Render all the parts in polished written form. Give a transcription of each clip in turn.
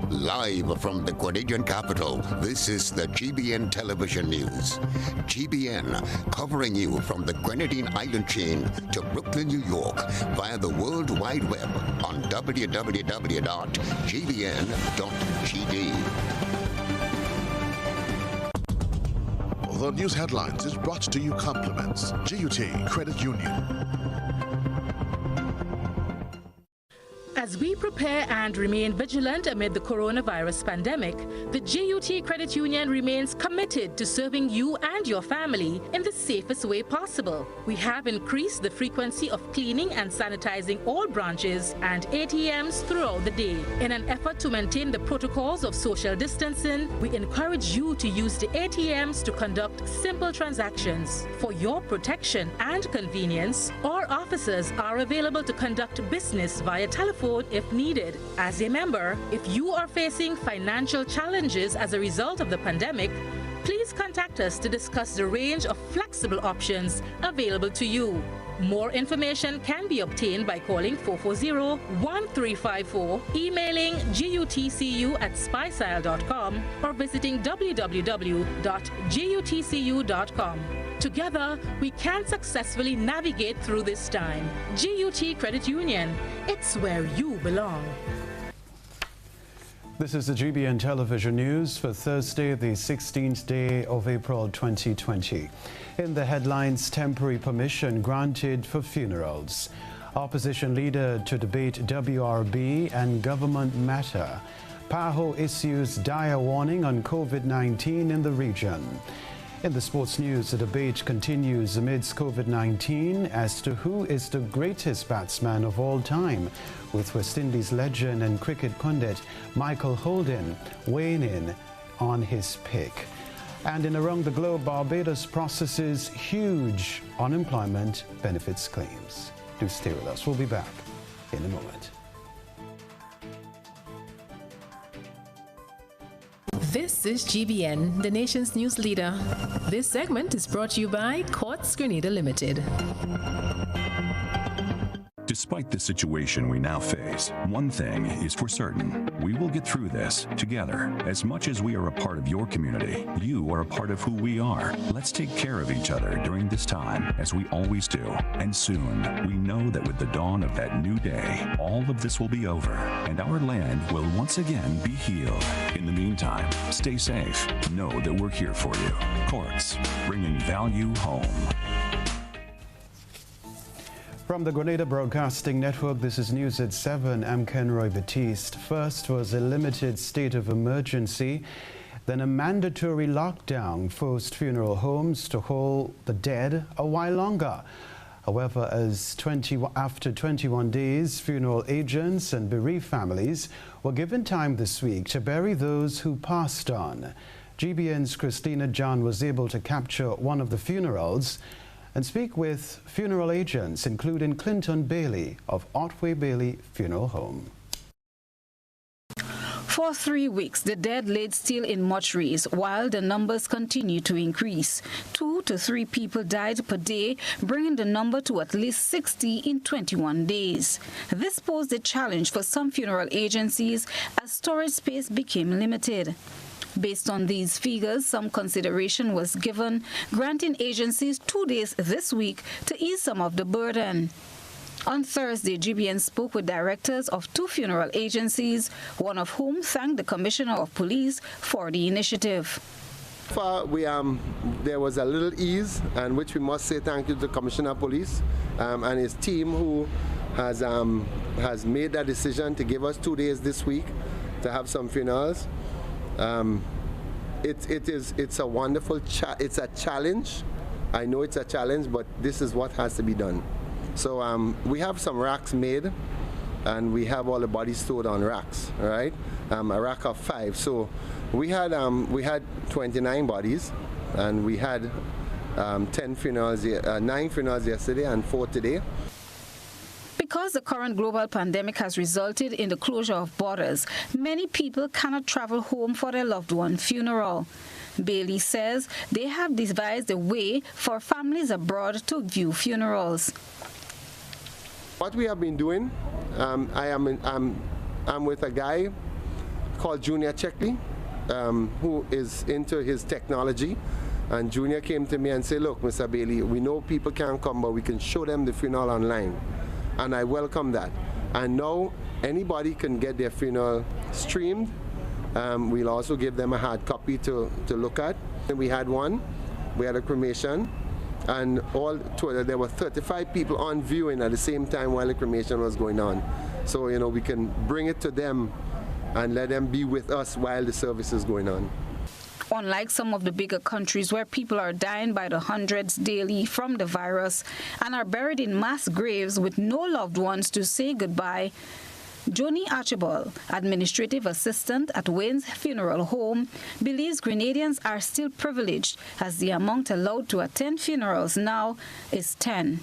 Live from the Grenadian capital, this is the GBN television news. GBN, covering you from the Grenadine Island chain to Brooklyn, New York, via the World Wide Web on www.gbn.gd. The news headlines is brought to you compliments GUT Credit Union. As we prepare and remain vigilant amid the coronavirus pandemic, the GUT Credit Union remains committed to serving you and your family in the safest way possible. We have increased the frequency of cleaning and sanitizing all branches and ATMs throughout the day. In an effort to maintain the protocols of social distancing, we encourage you to use the ATMs to conduct simple transactions. For your protection and convenience, our officers are available to conduct business via telephone if needed. As a member, if you are facing financial challenges as a result of the pandemic, please contact us to discuss the range of flexible options available to you. More information can be obtained by calling 440-1354, emailing gutcu@spicile.com, or visiting www.gutcu.com. Together, we can successfully navigate through this time. GUT Credit Union, it's where you belong. This is the GBN television news for Thursday, the 16th day of April 2020. In the headlines, temporary permission granted for funerals. Opposition leader to debate WRB and government matter. PAHO issues dire warning on COVID-19 in the region. In the sports news, the debate continues amidst COVID-19 as to who is the greatest batsman of all time, with West Indies legend and cricket pundit Michael Holden weighing in on his pick. And in around the globe, Barbados processes huge unemployment benefits claims. Do stay with us. We'll be back in a moment. This is GBN, the nation's news leader. This segment is brought to you by Quartz Grenada Limited. Despite the situation we now face, one thing is for certain. We will get through this together. As much as we are a part of your community, you are a part of who we are. Let's take care of each other during this time, as we always do. And soon, we know that with the dawn of that new day, all of this will be over, and our land will once again be healed. In the meantime, stay safe. Know that we're here for you. Quartz, bringing value home. From the Grenada Broadcasting Network, this is News at 7. I'm Kenroy Baptiste. First was a limited state of emergency, then a mandatory lockdown forced funeral homes to hold the dead a while longer. However, after 21 days, funeral agents and bereaved families were given time this week to bury those who passed on. GBN's Christina John was able to capture one of the funerals and speak with funeral agents, including Clinton Bailey of Otway Bailey Funeral Home. For 3 weeks, the dead laid still in mortuaries while the numbers continue to increase. 2 to 3 people died per day, bringing the number to at least 60 in 21 days. This posed a challenge for some funeral agencies as storage space became limited. Based on these figures, some consideration was given, granting agencies 2 days this week to ease some of the burden. On Thursday, GBN spoke with directors of 2 funeral agencies, one of whom thanked the Commissioner of Police for the initiative. There was a little ease, and which we must say thank you to the Commissioner of Police and his team, who has made that decision to give us 2 days this week to have some funerals. It's a wonderful it's a challenge. I know it's a challenge, but this is what has to be done. So we have some racks made, and we have all the bodies stored on racks, right? A rack of 5. So we had 29 bodies, and we had 9 funerals yesterday and 4 today. Because the current global pandemic has resulted in the closure of borders, many people cannot travel home for their loved one's funeral. Bailey says they have devised a way for families abroad to view funerals. What we have been doing, I'm with a guy called Junior Checkley, who is into his technology. And Junior came to me and said, look, Mr. Bailey, we know people can't come, but we can show them the funeral online. And I welcome that. And now anybody can get their funeral streamed. We'll also give them a hard copy to look at. And we had one, we had a cremation, and there were 35 people on viewing at the same time while the cremation was going on. So, you know, we can bring it to them and let them be with us while the service is going on. Unlike some of the bigger countries where people are dying by the hundreds daily from the virus and are buried in mass graves with no loved ones to say goodbye, Joni Archibald, administrative assistant at Wayne's Funeral Home, believes Grenadians are still privileged as the amount allowed to attend funerals now is 10.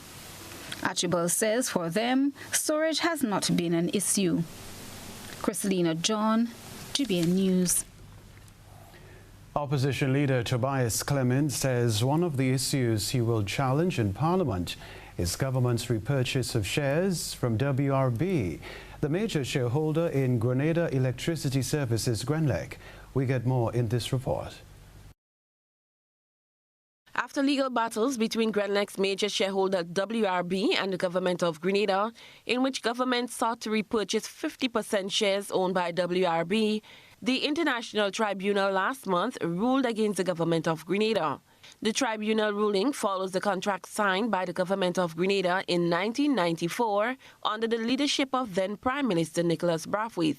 Archibald says for them, storage has not been an issue. Christelina John, GBN News. Opposition leader Tobias Clement says one of the issues he will challenge in Parliament is government's repurchase of shares from WRB, the major shareholder in Grenada Electricity Services Grenlec. We get more in this report. After legal battles between Grenlec's major shareholder WRB and the government of Grenada, in which government sought to repurchase 50% shares owned by WRB, the International Tribunal last month ruled against the government of Grenada. The tribunal ruling follows the contract signed by the government of Grenada in 1994 under the leadership of then Prime Minister Nicholas Brathwaite.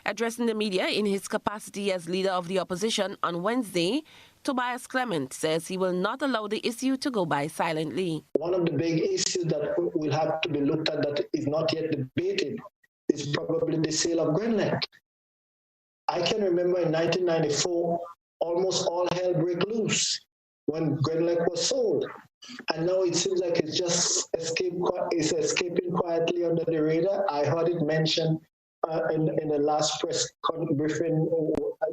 Addressing the media in his capacity as leader of the opposition on Wednesday, Tobias Clement says he will not allow the issue to go by silently. One of the big issues that will have to be looked at that is not yet debated is probably the sale of Grenlec. I can remember in 1994, almost all hell broke loose when Grenlec was sold. And now it seems like it's just escaping quietly under the radar. I heard it mentioned in the last press briefing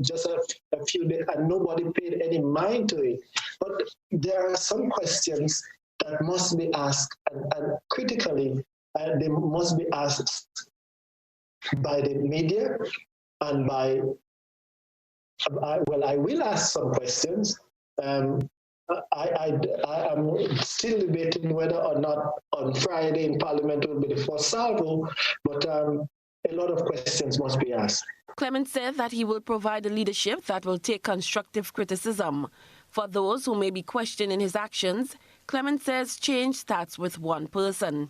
just a few days, and nobody paid any mind to it. But there are some questions that must be asked, and critically, they must be asked by the media and by, I will ask some questions. I am still debating whether or not on Friday in Parliament will be the first salvo, but a lot of questions must be asked. Clement said that he will provide a leadership that will take constructive criticism. For those who may be questioning his actions, Clement says change starts with one person.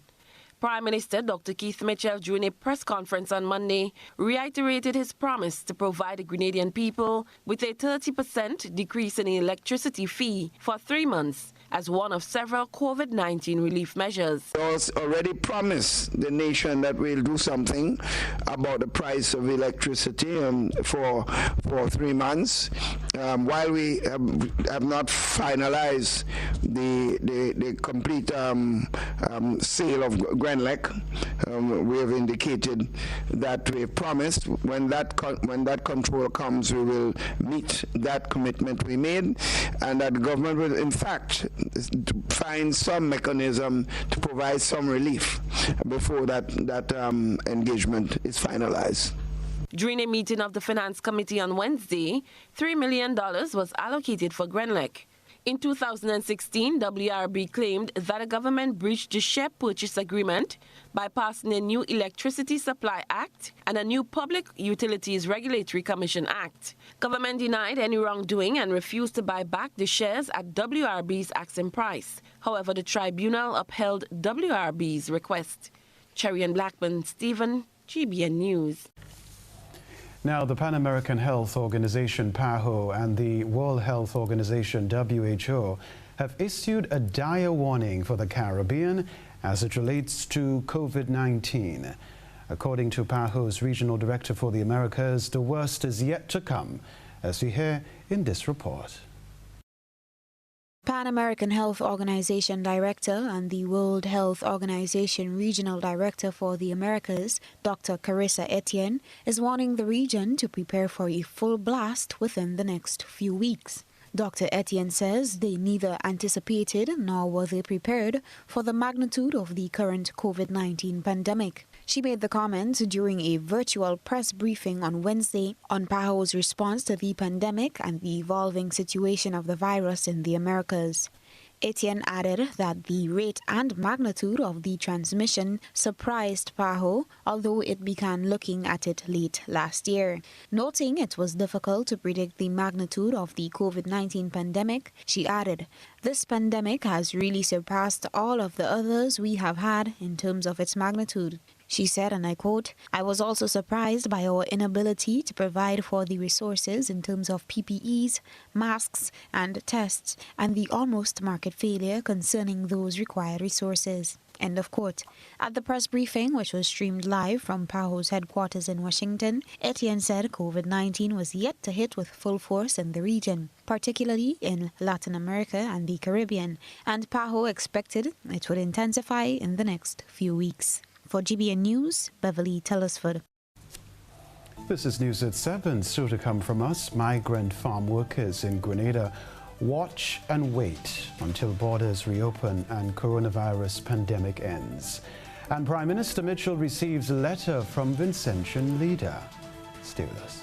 Prime Minister Dr. Keith Mitchell, during a press conference on Monday, reiterated his promise to provide the Grenadian people with a 30% decrease in the electricity fee for 3 months as one of several COVID-19 relief measures. We already promised the nation that we'll do something about the price of electricity for 3 months. While we have not finalized the complete sale of Grenlec, we have indicated that we have promised when that control comes, we will meet that commitment we made, and that the government will in fact find some mechanism to provide some relief before that engagement is finalized. During a meeting of the Finance Committee on Wednesday, $3 million was allocated for Grenlec. In 2016, WRB claimed that the government breached the share purchase agreement by passing a new Electricity Supply Act and a new Public Utilities Regulatory Commission Act. Government denied any wrongdoing and refused to buy back the shares at WRB's asking price. However, the tribunal upheld WRB's request. Cherry and Blackburn, Stephen, GBN News. Now, the Pan American Health Organization, PAHO, and the World Health Organization, WHO, have issued a dire warning for the Caribbean as it relates to COVID-19. According to PAHO's Regional Director for the Americas, the worst is yet to come, as we hear in this report. Pan American Health Organization Director and the World Health Organization Regional Director for the Americas, Dr. Carissa Etienne, is warning the region to prepare for a full blast within the next few weeks. Dr. Etienne says they neither anticipated nor were they prepared for the magnitude of the current COVID-19 pandemic. She made the comments during a virtual press briefing on Wednesday on PAHO's response to the pandemic and the evolving situation of the virus in the Americas. Etienne added that the rate and magnitude of the transmission surprised PAHO, although it began looking at it late last year. Noting it was difficult to predict the magnitude of the COVID-19 pandemic, she added, "This pandemic has really surpassed all of the others we have had in terms of its magnitude." She said, and I quote, "I was also surprised by our inability to provide for the resources in terms of PPEs, masks, and tests, and the almost market failure concerning those required resources." End of quote. At the press briefing, which was streamed live from PAHO's headquarters in Washington, Etienne said COVID-19 was yet to hit with full force in the region, particularly in Latin America and the Caribbean, and PAHO expected it would intensify in the next few weeks. For GBN News, Beverly Tellersford. This is news at 7. Still to come from us, migrant farm workers in Grenada watch and wait until borders reopen and coronavirus pandemic ends. And Prime Minister Mitchell receives a letter from Vincentian leader. Stay with us.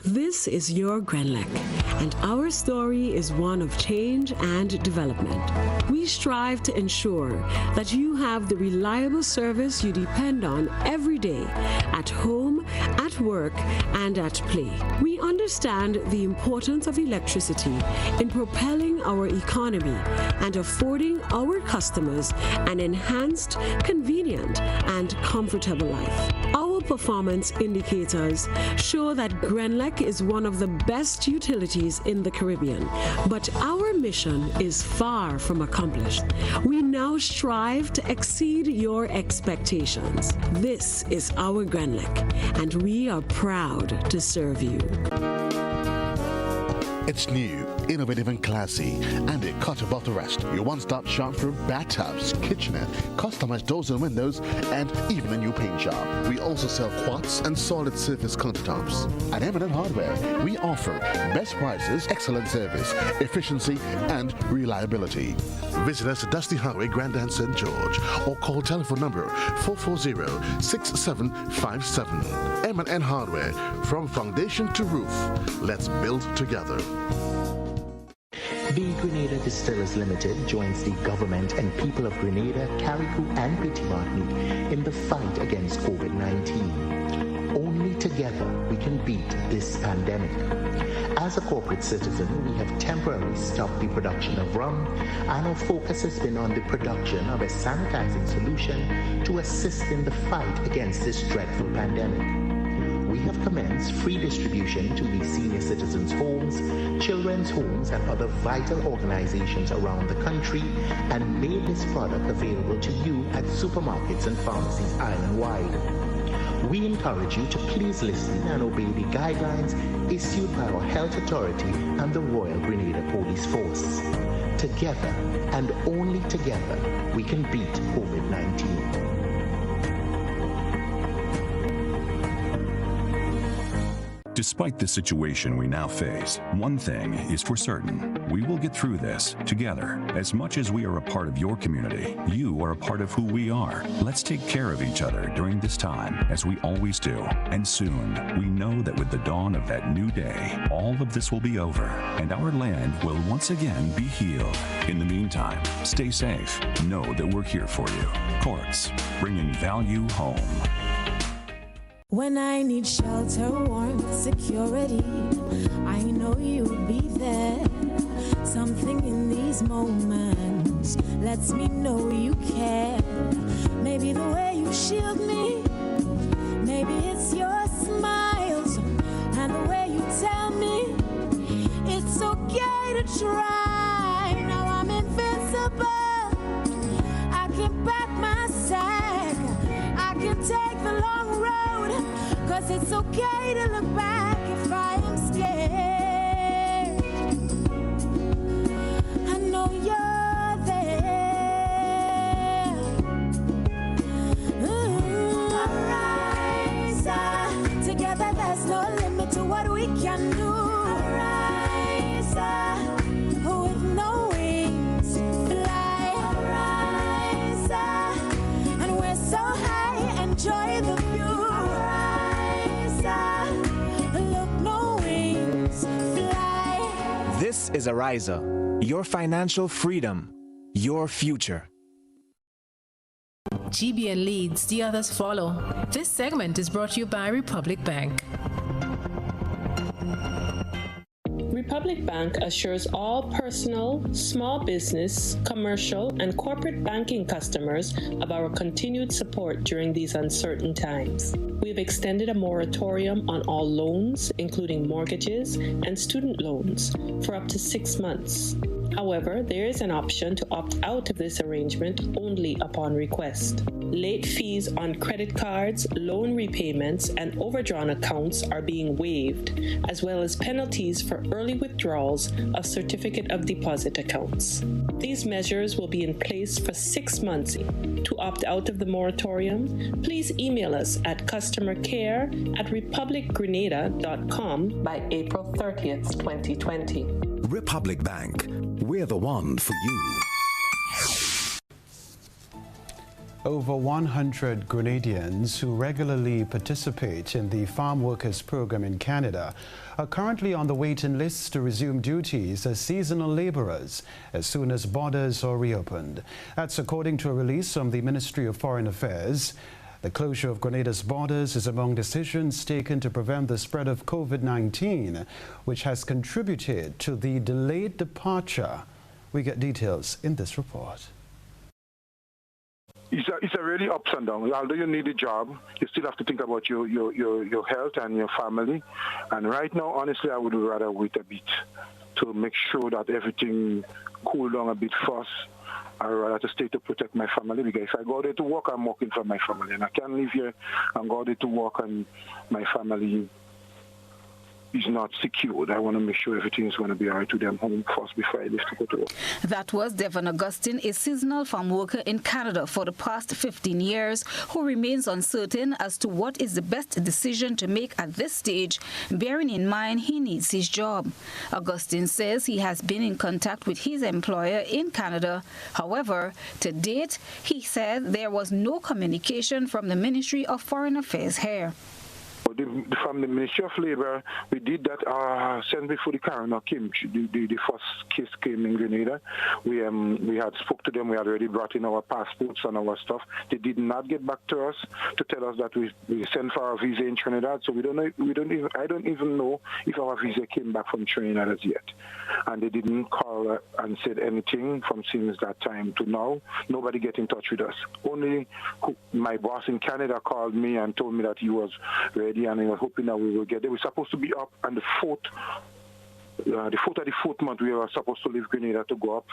This is your Grenlec, and our story is one of change and development. We strive to ensure that you have the reliable service you depend on every day, at home, at work, and at play. We understand the importance of electricity in propelling our economy and affording our customers an enhanced, convenient, and comfortable life. Our performance indicators show that Grenlec is one of the best utilities in the Caribbean, but our mission is far from accomplished. We now strive to exceed your expectations. This is our Grenlec, and we are proud to serve you. It's new, innovative and classy, and it cut above the rest. Your one-stop shop for bathtubs, kitchenette, customized doors and windows, and even a new paint job. We also sell quartz and solid surface countertops. At M&M Hardware, we offer best prices, excellent service, efficiency, and reliability. Visit us at Dusty Highway, Grandin, St. George, or call telephone number 440-6757. M&M Hardware, from foundation to roof. Let's build together. The Grenada Distillers Limited joins the government and people of Grenada, Carriacou and Petite Martinique in the fight against COVID-19. Only together we can beat this pandemic. As a corporate citizen, we have temporarily stopped the production of rum, and our focus has been on the production of a sanitizing solution to assist in the fight against this dreadful pandemic. We have commenced free distribution to the senior citizens' homes, children's homes, and other vital organizations around the country, and made this product available to you at supermarkets and pharmacies island-wide. We encourage you to please listen and obey the guidelines issued by our health authority and the Royal Grenada Police Force. Together, and only together, we can beat COVID-19. Despite the situation we now face, one thing is for certain. We will get through this together. As much as we are a part of your community, you are a part of who we are. Let's take care of each other during this time, as we always do. And soon, we know that with the dawn of that new day, all of this will be over, and our land will once again be healed. In the meantime, stay safe. Know that we're here for you. Courts, bringing value home. When I need shelter, warmth, security, I know you'll be there. Something in these moments lets me know you care. Maybe the way you shield me Maybe it's your smiles and the way you tell me it's okay to try. Now I'm invincible. I can pack my sack. I can take the long road. 'Cause it's okay to look back if I am scared. I know you're there. Arise, together there's no limit to what we can do. Arise, with no wings, fly. Arise, and we're so high, enjoy the view. Look, no wings, fly. This is Ariza, your financial freedom, your future. GBN leads, the others follow. This segment is brought to you by Republic Bank. Republic Bank assures all personal, small business, commercial, and corporate banking customers of our continued support during these uncertain times. We have extended a moratorium on all loans, including mortgages and student loans, for up to 6 months. However, there is an option to opt out of this arrangement only upon request. Late fees on credit cards, loan repayments, and overdrawn accounts are being waived, as well as penalties for early withdrawals of certificate of deposit accounts. These measures will be in place for 6 months. To opt out of the moratorium, please email us at customercare@republicgrenada.com by April 30th, 2020. Republic Bank, we're the one for you. Over 100 Grenadians who regularly participate in the Farm Workers Program in Canada are currently on the waiting list to resume duties as seasonal laborers as soon as borders are reopened. That's according to a release from the Ministry of Foreign Affairs. The closure of Grenada's borders is among decisions taken to prevent the spread of COVID-19, which has contributed to the delayed departure. We get details in this report. It's a really ups and downs. Although you need a job, you still have to think about your health and your family. And right now, honestly, I would rather wait a bit to make sure that everything cool down a bit first. I'd rather to stay to protect my family, because if I go there to work, I'm working for my family. And I can't live here and go there to work and my family is not secured. I want to make sure everything is going to be all right to them home first before I leave to go to work. That was Devon Augustine, a seasonal farm worker in Canada for the past 15 years, who remains uncertain as to what is the best decision to make at this stage, bearing in mind he needs his job. Augustine says he has been in contact with his employer in Canada. However, to date, he said there was no communication from the Ministry of Foreign Affairs here. From the Ministry of Labour, we did that since before the coroner came. The first case came in Grenada. We had spoke to them. We had already brought in our passports and our stuff. They did not get back to us to tell us that we sent for our visa in Trinidad. So I don't even know if our visa came back from Trinidad as yet. And they didn't call and said anything from since that time to now. Nobody get in touch with us. Only my boss in Canada called me and told me that he was ready and he was hoping that we will get there. We're supposed to be up on the 4th of the 4th month. We were supposed to leave Grenada to go up,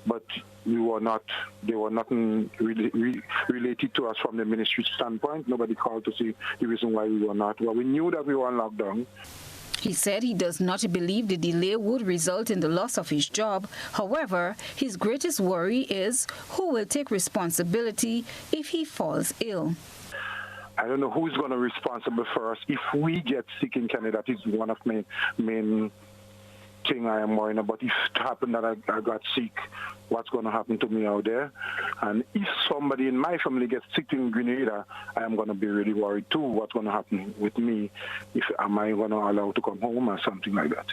but we were not. There were nothing related to us from the ministry standpoint. Nobody called to see the reason why we were not. Well, we knew that we were on lockdown. He said he does not believe the delay would result in the loss of his job. However, his greatest worry is who will take responsibility if he falls ill. I don't know who is going to be responsible for us if we get sick in Canada. That is one of my main thing I am worrying about. If it happened that I got sick, what's going to happen to me out there? And if somebody in my family gets sick in Grenada, I am going to be really worried too. What's going to happen with me? Am I going to allow to come home or something like that?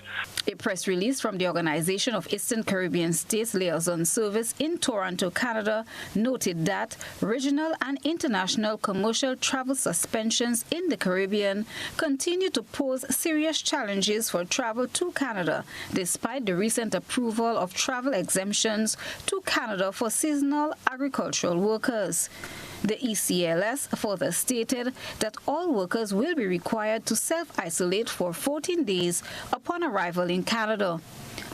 A press release from the Organization of Eastern Caribbean States Liaison Service in Toronto, Canada, noted that regional and international commercial travel suspensions in the Caribbean continue to pose serious challenges for travel to Canada, despite the recent approval of travel exemptions to Canada for seasonal agricultural workers. The ECLS further stated that all workers will be required to self-isolate for 14 days upon arrival in Canada.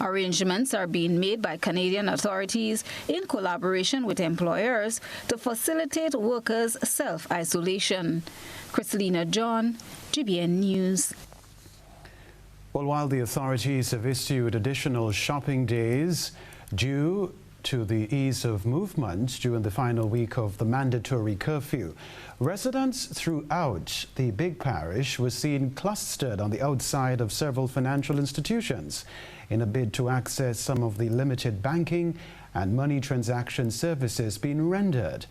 Arrangements are being made by Canadian authorities in collaboration with employers to facilitate workers' self-isolation. Christelina John, GBN News. Well, while the authorities have issued additional shopping days due to the ease of movement during the final week of the mandatory curfew, residents throughout the big parish were seen clustered on the outside of several financial institutions in a bid to access some of the limited banking and money transaction services being rendered.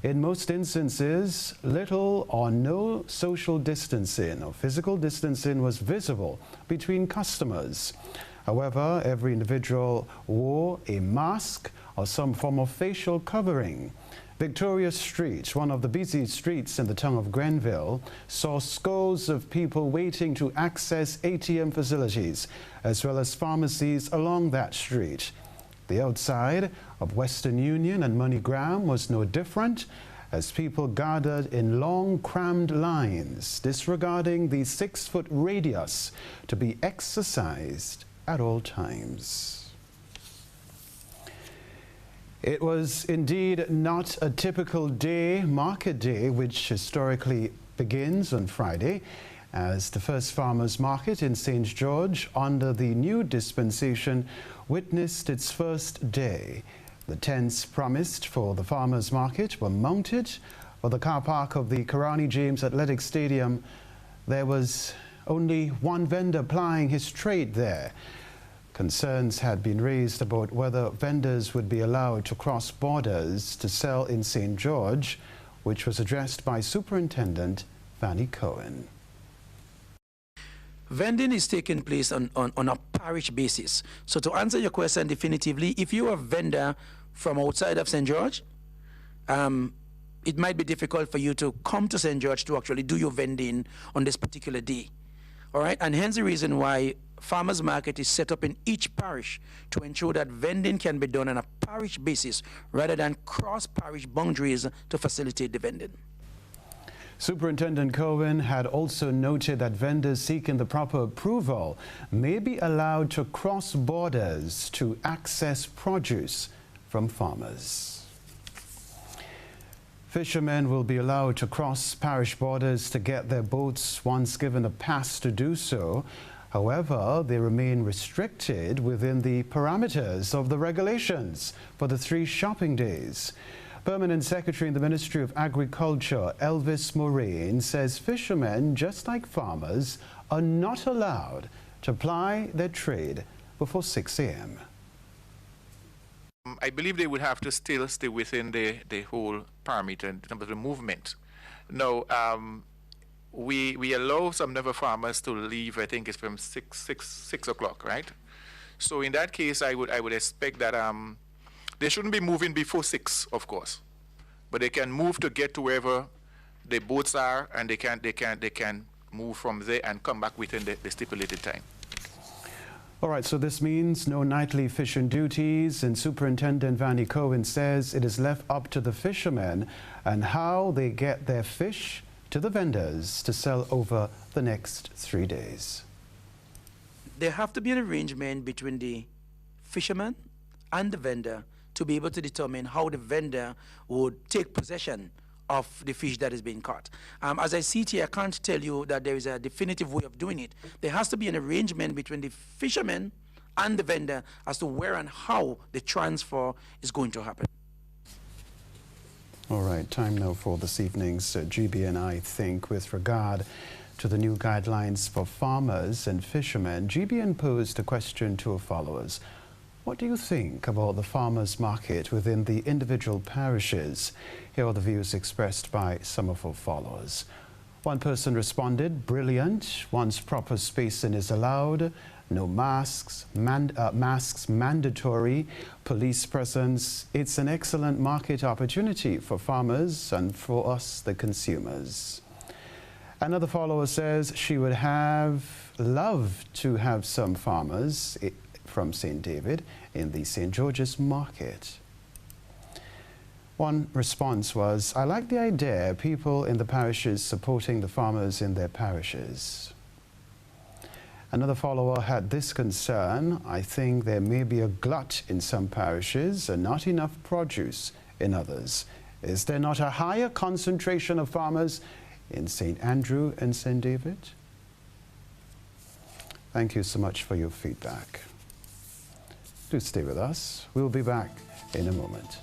In most instances, little or no social distancing or physical distancing was visible between customers. However, every individual wore a mask or some form of facial covering. Victoria Street, one of the busy streets in the town of Grenville, saw scores of people waiting to access ATM facilities, as well as pharmacies along that street. The outside of Western Union and MoneyGram was no different, as people gathered in long, crammed lines, disregarding the 6-foot radius to be exercised at all times. It was indeed not a typical day, market day, which historically begins on Friday, as the first farmers' market in St. George under the new dispensation witnessed its first day. The tents promised for the farmers' market were mounted for the car park of the Karani James Athletic Stadium. There was only one vendor plying his trade there. Concerns had been raised about whether vendors would be allowed to cross borders to sell in St. George, which was addressed by Superintendent Vanny Cohen. Vending is taking place on a parish basis. So to answer your question definitively, if you're a vendor from outside of St. George, it might be difficult for you to come to St. George to actually do your vending on this particular day. All right, and hence the reason why farmers market is set up in each parish to ensure that vending can be done on a parish basis rather than cross parish boundaries to facilitate the vending. Superintendent Cohen had also noted that vendors seeking the proper approval may be allowed to cross borders to access produce from farmers. Fishermen will be allowed to cross parish borders to get their boats once given a pass to do so. However, they remain restricted within the parameters of the regulations for the 3 shopping days. Permanent Secretary in the Ministry of Agriculture, Elvis Moraine, says fishermen, just like farmers, are not allowed to ply their trade before 6 a.m. I believe they would have to still stay within the whole parameter in terms of the movement. Now, we allow some of the farmers to leave, I think it's from 6 o'clock, right? So in that case, I would expect that they shouldn't be moving before 6, of course, but they can move to get to wherever the boats are, and they can move from there and come back within the stipulated time. All right, so this means no nightly fishing duties, and Superintendent Vanny Cohen says it is left up to the fishermen and how they get their fish to the vendors to sell over the next 3 days. There have to be an arrangement between the fisherman and the vendor to be able to determine how the vendor would take possession of the fish that is being caught. As I see it here, I can't tell you that there is a definitive way of doing it. There has to be an arrangement between the fisherman and the vendor as to where and how the transfer is going to happen. All right, time now for this evening's GBN, I think, with regard to the new guidelines for farmers and fishermen. GBN posed a question to our followers. What do you think about the farmers' market within the individual parishes? Here are the views expressed by some of our followers. One person responded, brilliant, once proper spacing is allowed, no masks, masks mandatory, police presence. It's an excellent market opportunity for farmers and for us, the consumers. Another follower says she would have loved to have some farmers from St. David in the St. George's market. One response was, "I like the idea, people in the parishes supporting the farmers in their parishes." Another follower had this concern, "I think there may be a glut in some parishes and not enough produce in others. Is there not a higher concentration of farmers in St. Andrew and St. David?" Thank you so much for your feedback. Do stay with us. We'll be back in a moment.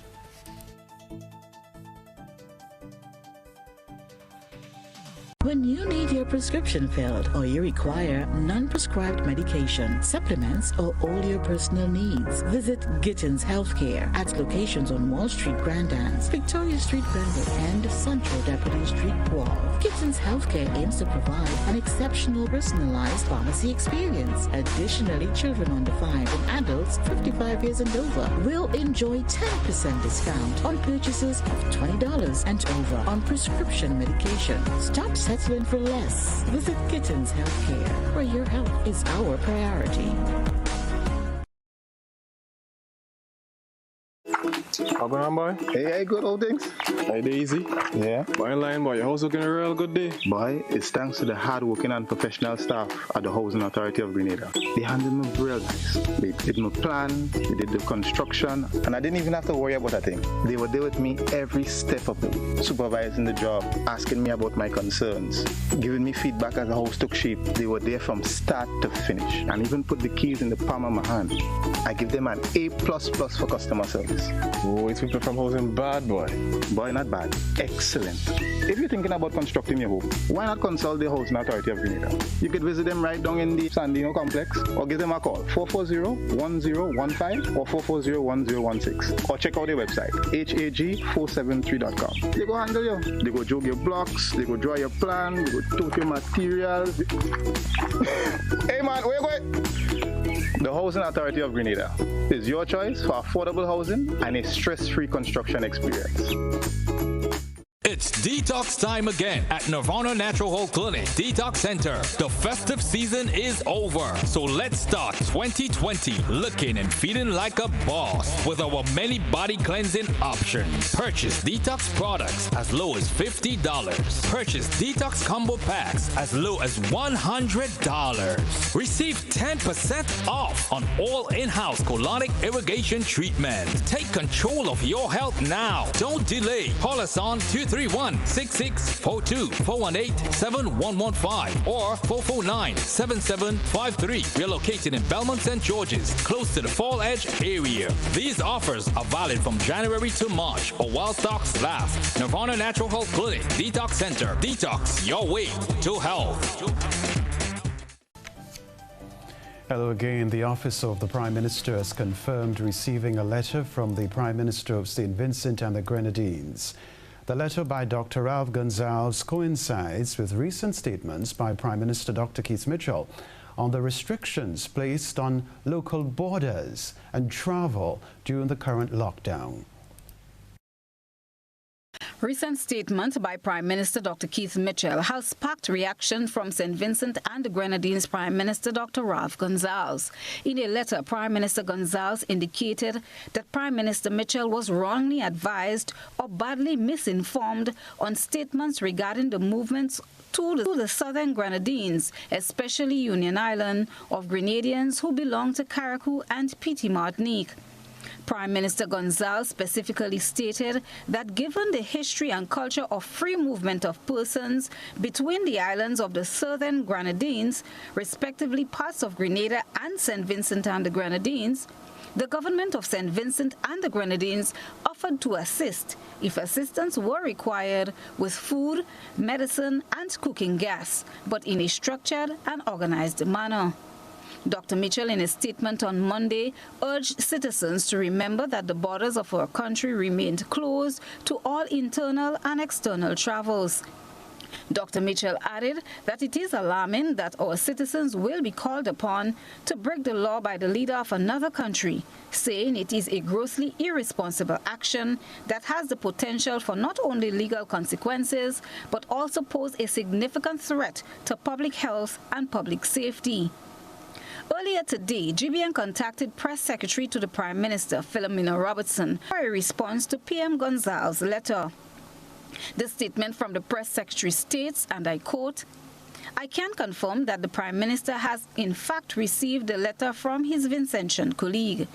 When you need your prescription filled or you require non-prescribed medication, supplements, or all your personal needs, visit Gittins Healthcare at locations on Wall Street, Grandans, Victoria Street, Granville, and Central Deputy Street, Wall. Gittins Healthcare aims to provide an exceptional personalized pharmacy experience. Additionally, children under 5 and adults 55 years and over will enjoy 10% discount on purchases of $20 and over on prescription medication. Stop settling for less. Visit Gittins Healthcare, where your health is our priority. How going on, boy? Hey, good old things. Hey, easy. Yeah. Boy, in line, boy. Your house looking a real good day. Boy, it's thanks to the hard-working and professional staff at the Housing Authority of Grenada. They handled me real nice. They did my plan, they did the construction, and I didn't even have to worry about a thing. They were there with me every step of the way, supervising the job, asking me about my concerns, giving me feedback as the house took shape. They were there from start to finish, and even put the keys in the palm of my hand. I give them an A++ for customer service. Oh, it's people from housing bad, boy. Boy, not bad. Excellent. If you're thinking about constructing your home, why not consult the Housing Authority of Grenada? You could visit them right down in the Sandino complex, or give them a call, 440-1015 or 440-1016. Or check out their website, hag473.com. They go handle you. They go jog your blocks, they go draw your plan, they go tote your materials. Hey man, where you going? The Housing Authority of Grenada is your choice for affordable housing and a stress-free construction experience. It's detox time again at Nirvana Natural Health Clinic Detox Center. The festive season is over, so let's start 2020 looking and feeling like a boss with our many body cleansing options. Purchase detox products as low as $50. Purchase detox combo packs as low as $100. Receive 10% off on all in-house colonic irrigation treatment. Take control of your health now. Don't delay. Call us on 231-6642, 418-7115, or 449-7753. We are located in Belmont, St. George's, close to the Fall Edge area. These offers are valid from January to March or while stocks last. Nirvana Natural Health Clinic Detox Center. Detox your way to health. Hello again. The Office of the Prime Minister has confirmed receiving a letter from the Prime Minister of St. Vincent and the Grenadines. The letter by Dr. Ralph Gonsalves coincides with recent statements by Prime Minister Dr. Keith Mitchell on the restrictions placed on local borders and travel during the current lockdown. Recent statement by Prime Minister Dr. Keith Mitchell has sparked reaction from St. Vincent and the Grenadines Prime Minister Dr. Ralph Gonsalves. In a letter, Prime Minister Gonsalves indicated that Prime Minister Mitchell was wrongly advised or badly misinformed on statements regarding the movements to the southern Grenadines, especially Union Island, of Grenadians who belong to Carriacou and Petit Martinique. Prime Minister Gonsalves specifically stated that given the history and culture of free movement of persons between the islands of the southern Grenadines, respectively parts of Grenada and St. Vincent and the Grenadines, the government of St. Vincent and the Grenadines offered to assist if assistance were required with food, medicine, and cooking gas, but in a structured and organized manner. Dr. Mitchell, in a statement on Monday, urged citizens to remember that the borders of our country remained closed to all internal and external travels. Dr. Mitchell added that it is alarming that our citizens will be called upon to break the law by the leader of another country, saying it is a grossly irresponsible action that has the potential for not only legal consequences, but also pose a significant threat to public health and public safety. Earlier today, GBN contacted Press Secretary to the Prime Minister, Philomena Robertson, for a response to PM Gonzalez's letter. The statement from the Press Secretary states, and I quote, "I can confirm that the Prime Minister has in fact received a letter from his Vincentian colleague."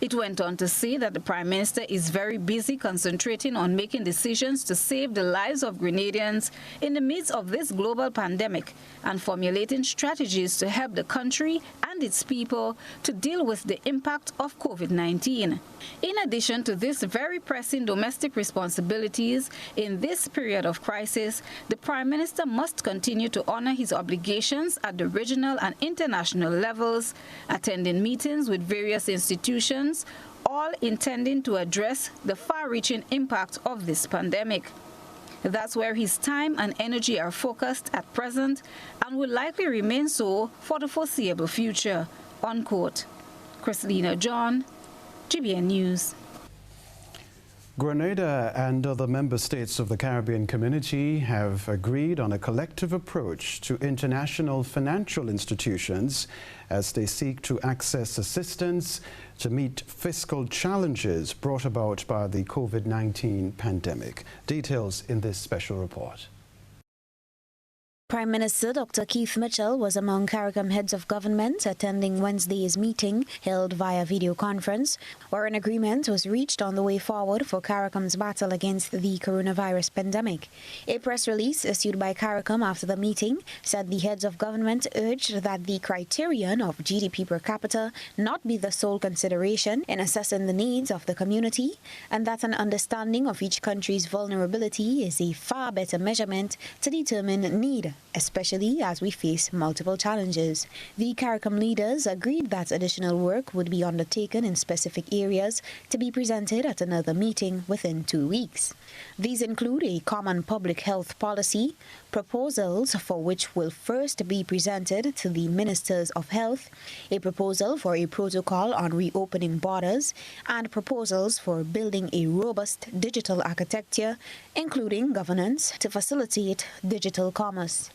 It went on to say that the Prime Minister is very busy concentrating on making decisions to save the lives of Grenadians in the midst of this global pandemic and formulating strategies to help the country and its people to deal with the impact of COVID-19. In addition to these very pressing domestic responsibilities in this period of crisis, the Prime Minister must continue to honor his obligations at the regional and international levels, attending meetings with various institutions, all intending to address the far-reaching impact of this pandemic. That's where his time and energy are focused at present and will likely remain so for the foreseeable future, unquote. Christina John, GBN News. Grenada and other member states of the Caribbean community have agreed on a collective approach to international financial institutions as they seek to access assistance to meet fiscal challenges brought about by the COVID-19 pandemic. Details in this special report. Prime Minister Dr. Keith Mitchell was among CARICOM heads of government attending Wednesday's meeting held via video conference, where an agreement was reached on the way forward for CARICOM's battle against the coronavirus pandemic. A press release issued by CARICOM after the meeting said the heads of government urged that the criterion of GDP per capita not be the sole consideration in assessing the needs of the community, and that an understanding of each country's vulnerability is a far better measurement to determine need, especially as we face multiple challenges. The CARICOM leaders agreed that additional work would be undertaken in specific areas to be presented at another meeting within 2 weeks. These include a common public health policy, proposals for which will first be presented to the Ministers of Health, a proposal for a protocol on reopening borders, and proposals for building a robust digital architecture, including governance, to facilitate digital commerce.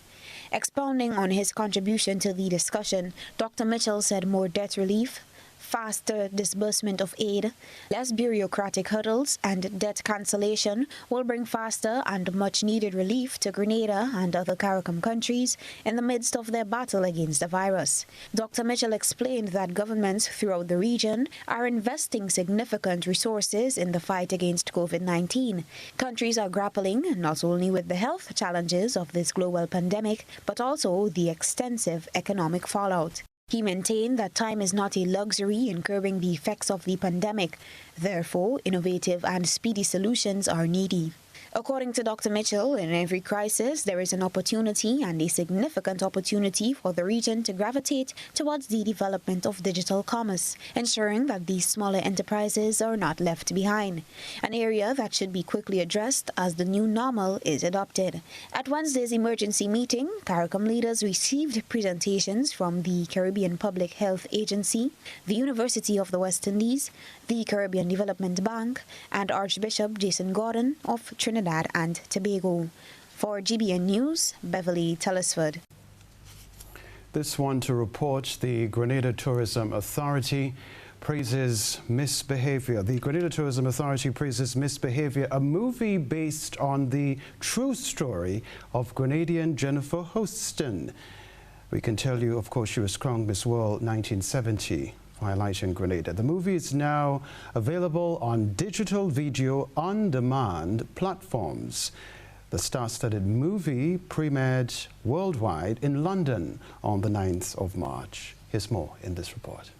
Expounding on his contribution to the discussion, Dr. Mitchell said more debt relief, faster disbursement of aid, less bureaucratic hurdles, and debt cancellation will bring faster and much-needed relief to Grenada and other CARICOM countries in the midst of their battle against the virus. Dr. Mitchell explained that governments throughout the region are investing significant resources in the fight against COVID-19. Countries are grappling not only with the health challenges of this global pandemic, but also the extensive economic fallout. He maintained that time is not a luxury in curbing the effects of the pandemic. Therefore, innovative and speedy solutions are needed. According to Dr. Mitchell, in every crisis, there is an opportunity and a significant opportunity for the region to gravitate towards the development of digital commerce, ensuring that these smaller enterprises are not left behind, an area that should be quickly addressed as the new normal is adopted. At Wednesday's emergency meeting, CARICOM leaders received presentations from the Caribbean Public Health Agency, the University of the West Indies, the Caribbean Development Bank, and Archbishop Jason Gordon of Trinidad and Tobago. For GBN News, Beverly Telesford. This one to report the Grenada Tourism Authority praises Misbehavior. The Grenada Tourism Authority praises Misbehavior, a movie based on the true story of Grenadian Jennifer Hostin. We can tell you, of course, she was crowned Miss World 1970. Highlighting Grenada. The movie is now available on digital video on-demand platforms. The star-studded movie premiered worldwide in London on the 9th of March. Here's more in this report.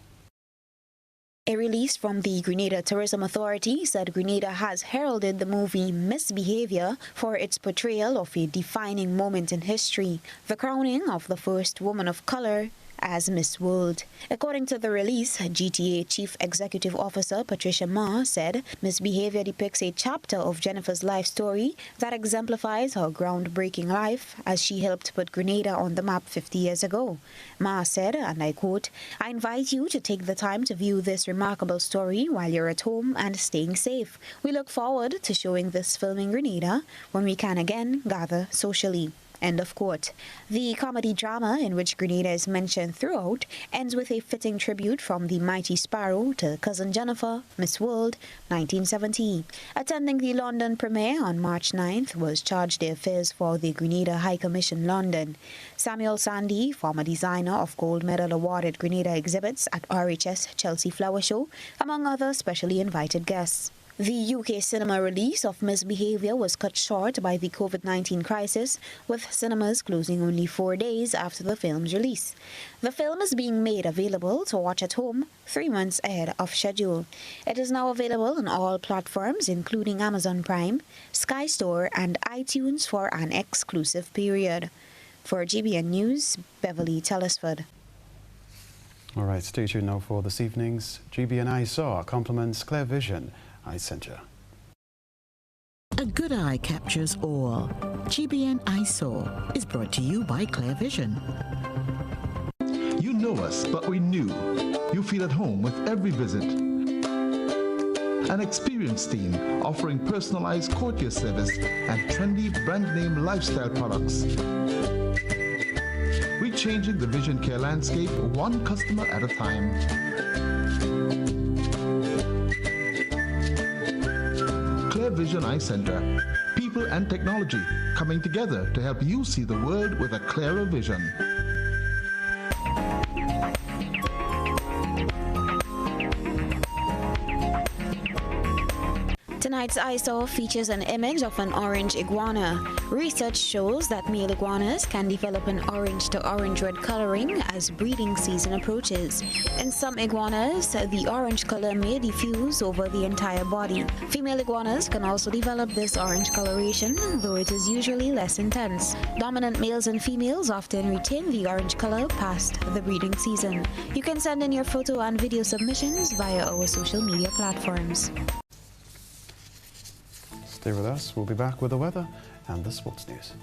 A release from the Grenada Tourism Authority said Grenada has heralded the movie Misbehavior for its portrayal of a defining moment in history, the crowning of the first woman of color as Miss World. According to the release, GTA Chief Executive Officer Patricia Ma said Misbehavior depicts a chapter of Jennifer's life story that exemplifies her groundbreaking life as she helped put Grenada on the map 50 years ago. Ma said, and I quote, "I invite you to take the time to view this remarkable story while you're at home and staying safe. We look forward to showing this film in Grenada when we can again gather socially." End of quote. The comedy drama, in which Grenada is mentioned throughout, ends with a fitting tribute from the Mighty Sparrow to Cousin Jennifer, Miss World, 1970. Attending the London premiere on March 9th was Charge d'Affaires for the Grenada High Commission London. Samuel Sandy, former designer of gold medal awarded Grenada exhibits at RHS Chelsea Flower Show, among other specially invited guests. The UK cinema release of Misbehaviour was cut short by the COVID-19 crisis, with cinemas closing only 4 days after the film's release. The film is being made available to watch at home 3 months ahead of schedule. It is now available on all platforms, including Amazon Prime, Sky Store, and iTunes for an exclusive period. For GBN News, Beverly Telesford. All right, stay tuned now for this evening's GBN Eye Saw compliments Clear Vision Eye Center. A good eye captures all. GBN Eye Saw is brought to you by Clear Vision. You know us, but we knew. You feel at home with every visit. An experienced team offering personalized courtier service and trendy brand name lifestyle products. We're changing the vision care landscape one customer at a time. Clear Vision Eye Center. People and technology coming together to help you see the world with a clearer vision. Tonight's Eye Saw features an image of an orange iguana. Research shows that male iguanas can develop an orange to orange-red coloring as breeding season approaches. In some iguanas, the orange color may diffuse over the entire body. Female iguanas can also develop this orange coloration, though it is usually less intense. Dominant males and females often retain the orange color past the breeding season. You can send in your photo and video submissions via our social media platforms. Stay with us. We'll be back with the weather and the sports news.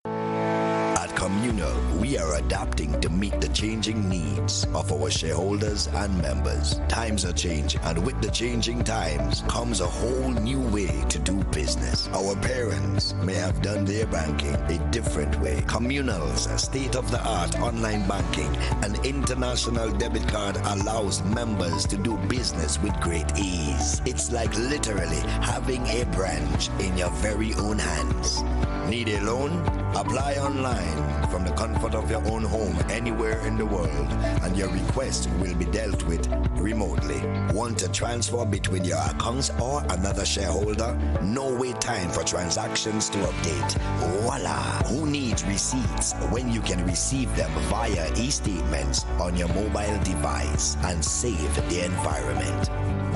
At Communal, we are adapting to meet the changing needs of our shareholders and members. Times are changing, and with the changing times comes a whole new way to do business. Our parents may have done their banking a different way. Communal's state-of-the-art online banking and international debit card allows members to do business with great ease. It's like literally having a branch in your very own hands. Need a loan? Apply online from the comfort of your own home anywhere in the world, and your request will be dealt with remotely. Want to transfer between your accounts or another shareholder? No wait time for transactions to update. Voila! Who needs receipts when you can receive them via e-statements on your mobile device and save the environment?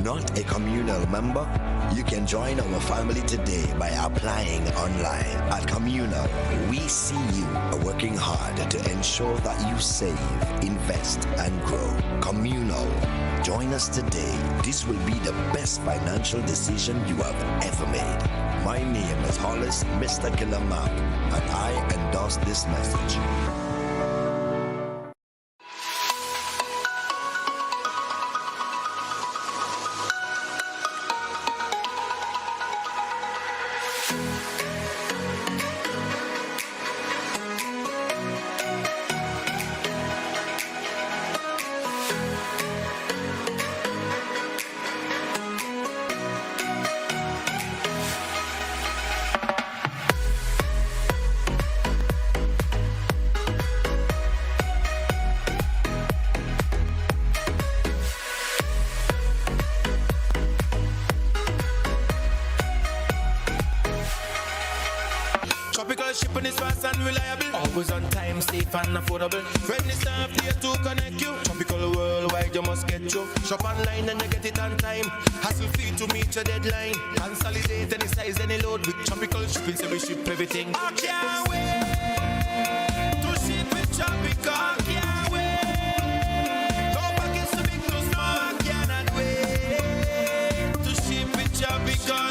Not a Communal member? You can join our family today by applying online. At Communal, we see you working hard to ensure that you save, invest, and grow. Communal, join us today. This will be the best financial decision you have ever made. My name is Hollis Mr. Killer Map, and I endorse this message. Tropical shipping is fast and reliable. Always on time, safe and affordable. Friendly staff here to connect you. Tropical worldwide, you must get you. Shop online and you get it on time. Hassle free to meet your deadline. Consolidate any size, any load with tropical shipping, so we ship everything. I can't wait to ship with tropical. Can't wait. No package too big, too small. I cannot wait to ship with tropical.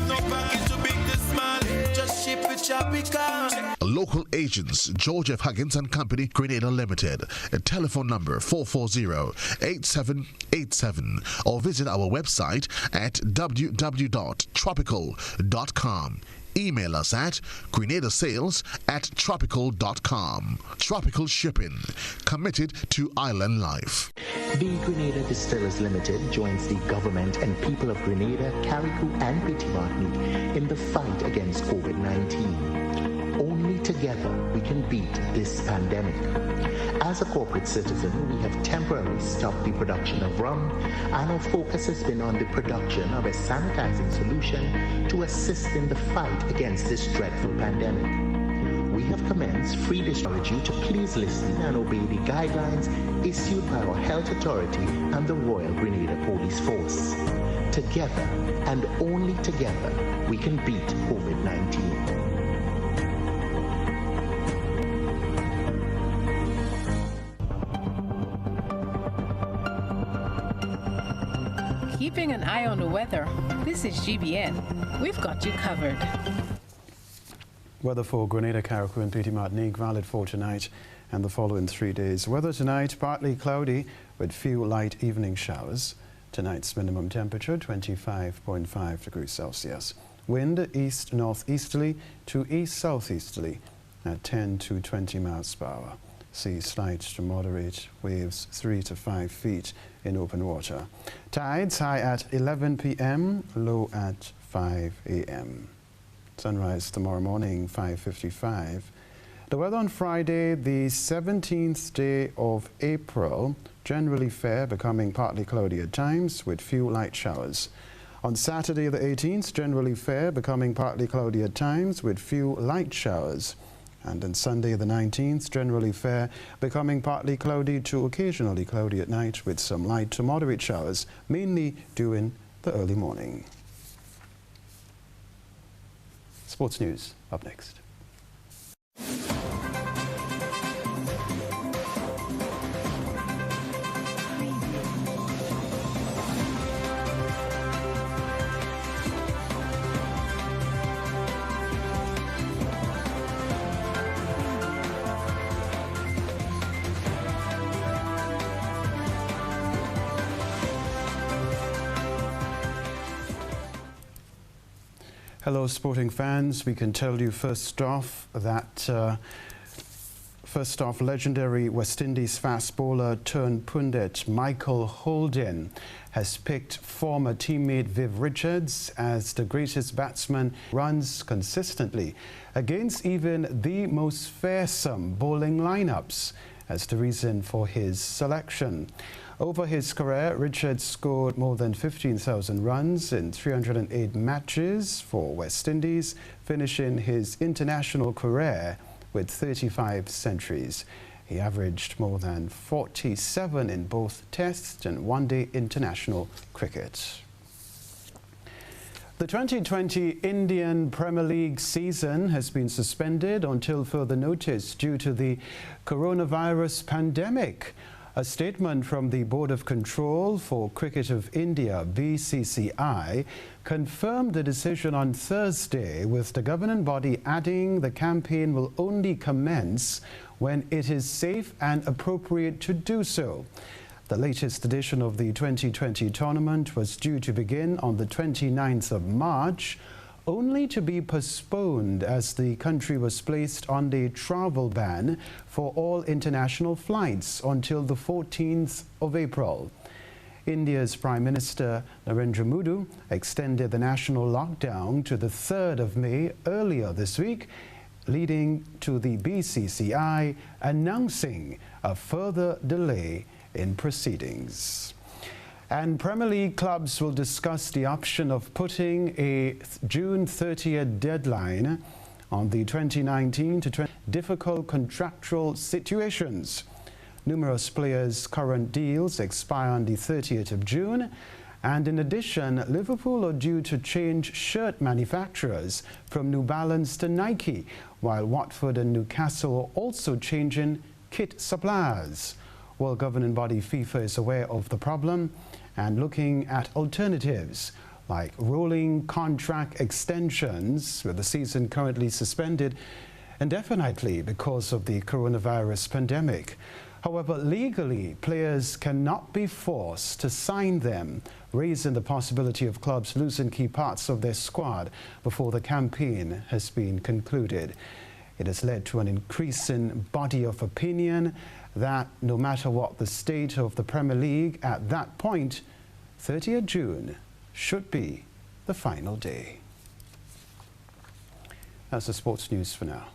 No package too big, too small. Just ship with tropical. which car? Local agents, George F. Huggins and Company, Grenada Limited. Telephone number 440-8787 or visit our website at www.tropical.com. Email us at grenadasales@tropical.com. Tropical Shipping, committed to island life. The Grenada Distillers Limited joins the government and people of Grenada, Carriacou and Petit Martinique in the fight against COVID-19. Only together we can beat this pandemic. As a corporate citizen, we have temporarily stopped the production of rum, and our focus has been on the production of a sanitizing solution to assist in the fight against this dreadful pandemic. We have commenced free discharge you to please listen and obey the guidelines issued by our health authority and the Royal Grenada Police Force. Together, and only together, we can beat COVID-19. Keeping an eye on the weather. This is GBN. We've got you covered. Weather for Grenada, Carriacou and Petit Martinique valid for tonight and the following 3 days. Weather tonight, partly cloudy with few light evening showers. Tonight's minimum temperature 25.5 degrees Celsius. Wind east-northeasterly to east-southeasterly at 10 to 20 miles per hour. Sea slight to moderate, waves 3 to 5 feet in open water. Tides high at 11 p.m., low at 5 a.m. Sunrise tomorrow morning, 5:55. The weather on Friday, the 17th day of April, generally fair, becoming partly cloudy at times with few light showers. On Saturday, the 18th, generally fair, becoming partly cloudy at times with few light showers. And on Sunday, the 19th, generally fair, becoming partly cloudy to occasionally cloudy at night with some light to moderate showers, mainly during the early morning. Sports news up next. Hello, sporting fans. We can tell you first off that legendary West Indies fast bowler turned pundit Michael Holden has picked former teammate Viv Richards as the greatest batsman runs consistently against even the most fearsome bowling lineups as the reason for his selection. Over his career, Richards scored more than 15,000 runs in 308 matches for West Indies, finishing his international career with 35 centuries. He averaged more than 47 in both Test and one-day international cricket. The 2020 Indian Premier League season has been suspended until further notice due to the coronavirus pandemic. A statement from the Board of Control for Cricket of India, BCCI, confirmed the decision on Thursday, with the governing body adding the campaign will only commence when it is safe and appropriate to do so. The latest edition of the 2020 tournament was due to begin on the 29th of March, only to be postponed as the country was placed on the travel ban for all international flights until the 14th of April. India's Prime Minister Narendra Modi extended the national lockdown to the 3rd of May earlier this week, leading to the BCCI announcing a further delay in proceedings. And Premier League clubs will discuss the option of putting a June 30th deadline on the 2019 to 20 difficult contractual situations. Numerous players' current deals expire on the 30th of June. And in addition, Liverpool are due to change shirt manufacturers from New Balance to Nike, while Watford and Newcastle are also changing kit suppliers. World governing body FIFA is aware of the problem and looking at alternatives. like rolling contract extensions, with the season currently suspended indefinitely because of the coronavirus pandemic. However, legally, players cannot be forced to sign them, raising the possibility of clubs losing key parts of their squad before the campaign has been concluded. It has led to an increasing body of opinion that no matter what the state of the Premier League at that point, 30th June should be the final day. That's the sports news for now.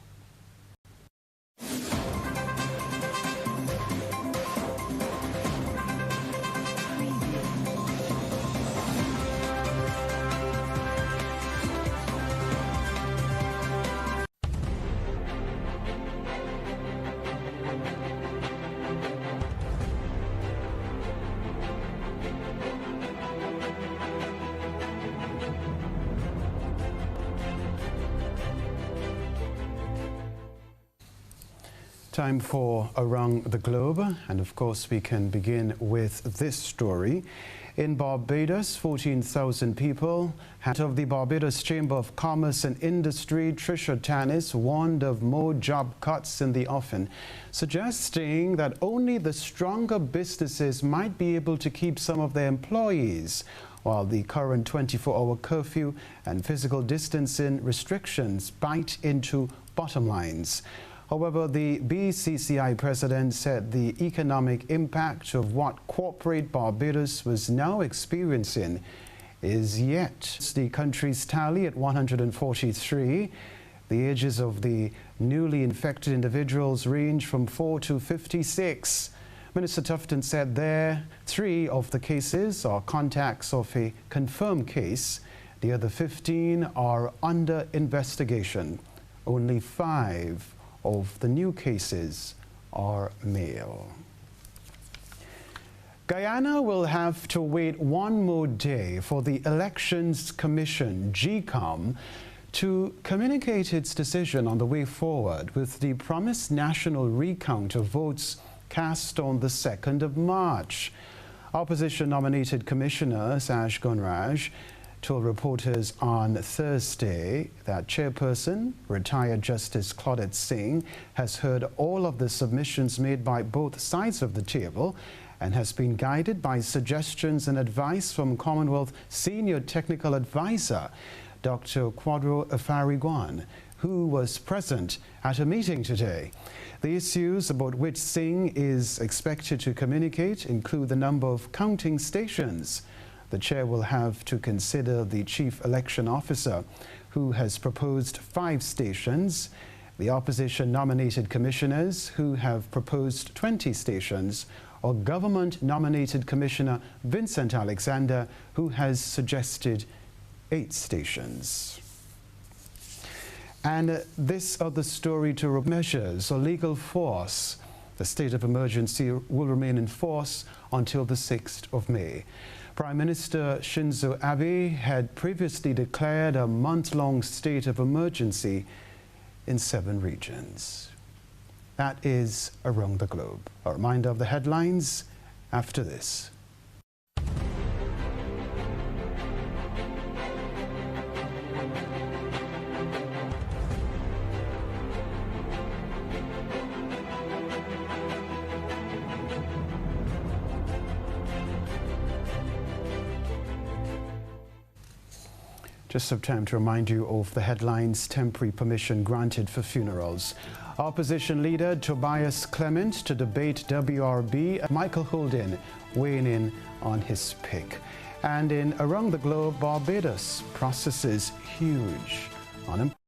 Time for Around the Globe, and of course we can begin with this story. In Barbados, 14,000 people. Head of the Barbados Chamber of Commerce and Industry, Tricia Tannis, warned of more job cuts in the offing, suggesting that only the stronger businesses might be able to keep some of their employees, while the current 24-hour curfew and physical distancing restrictions bite into bottom lines. However, the BCCI president said the economic impact of what corporate Barbados was now experiencing is yet. The country's tally at 143. The ages of the newly infected individuals range from 4 to 56. Minister Tufton said there 3 of the cases are contacts of a confirmed case. The other 15 are under investigation. Only 5 of the new cases are male. Guyana will have to wait one more day for the Elections Commission, GCOM, to communicate its decision on the way forward with the promised national recount of votes cast on the 2nd of March. Opposition-nominated Commissioner Sash Gunraj told reporters on Thursday that Chairperson, retired Justice Claudette Singh, has heard all of the submissions made by both sides of the table and has been guided by suggestions and advice from Commonwealth Senior Technical Advisor, Dr. Quadro Afariguan, who was present at a meeting today. The issues about which Singh is expected to communicate include the number of counting stations. The chair will have to consider the chief election officer, who has proposed 5 stations, the opposition-nominated commissioners, who have proposed 20 stations, or government-nominated Commissioner Vincent Alexander, who has suggested 8 stations. And this other story to measures or legal force. The state of emergency will remain in force until the 6th of May. Prime Minister Shinzo Abe had previously declared a month-long state of emergency in 7 regions. That is Around the Globe. A reminder of the headlines after this. Just some time to remind you of the headlines. Temporary permission granted for funerals. Opposition leader Tobias Clement to debate WRB. Michael Holden weighing in on his pick. And in Around the Globe, Barbados processes huge unemployment.